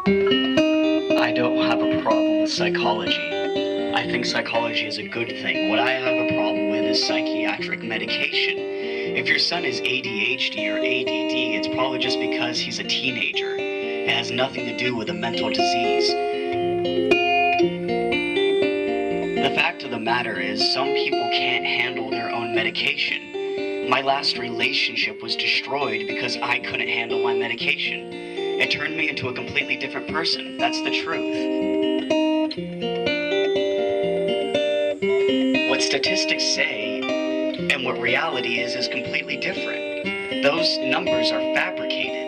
I don't have a problem with psychology. I think psychology is a good thing. What I have a problem with is psychiatric medication. If your son is ADHD or ADD, it's probably just because he's a teenager. It has nothing to do with a mental disease. The fact of the matter is, some people can't handle their own medication. My last relationship was destroyed because I couldn't handle my medication. It turned me into a completely different person. That's the truth. What statistics say and what reality is completely different. Those numbers are fabricated.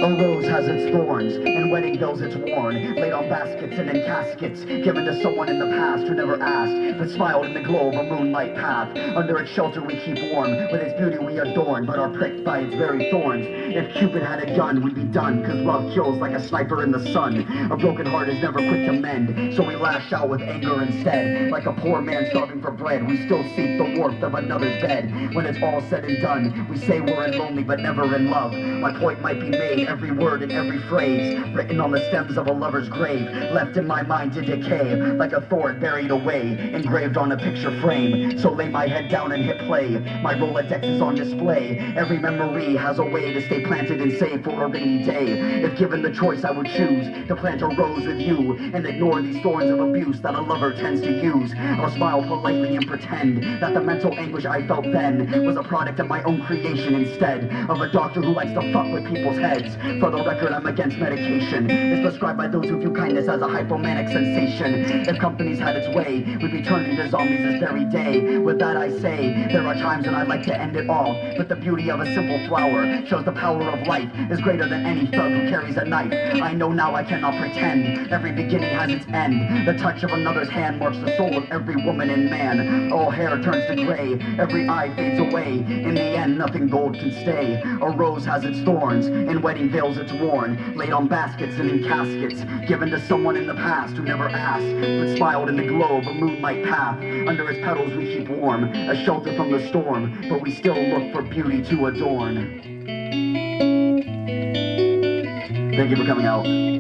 A rose has its thorns, and wedding bells it's worn, laid on baskets and in caskets, given to someone in the past who never asked, but smiled in the glow of a moonlight path. Under its shelter we keep warm, with its beauty we adorn, but are pricked by its very thorns. If Cupid had a gun, we'd be done, cause love kills like a sniper in the sun. A broken heart is never quick to mend, so we lash out with anger instead. Like a poor man starving for bread, we still seek the warmth of another's bed. When it's all said and done, we say we're in lonely but never in love. My point might be made, every word and every phrase written on the stems of a lover's grave, left in my mind to decay, like a thorn buried away, engraved on a picture frame. So lay my head down and hit play. My Rolodex is on display. Every memory has a way to stay planted and saved for a rainy day. If given the choice, I would choose to plant a rose with you and ignore these thorns of abuse that a lover tends to use. I'll smile politely and pretend that the mental anguish I felt then was a product of my own creation instead of a doctor who likes to fuck with people's heads. For the record, I'm against medication. It's prescribed by those who view kindness as a hypomanic sensation. If companies had its way, we'd be turned into zombies this very day. With that I say, there are times when I'd like to end it all, but the beauty of a simple flower shows the power of life is greater than any thug who carries a knife. I know now I cannot pretend. Every beginning has its end. The touch of another's hand marks the soul of every woman and man. All hair turns to gray, every eye fades away. In the end, nothing gold can stay. A rose has its thorns, and wedding veils it's worn, laid on baskets and in caskets, given to someone in the past who never asked, but smiled in the glow of a moonlight path. Under its petals we keep warm, a shelter from the storm, but we still look for beauty to adorn. Thank you for coming out.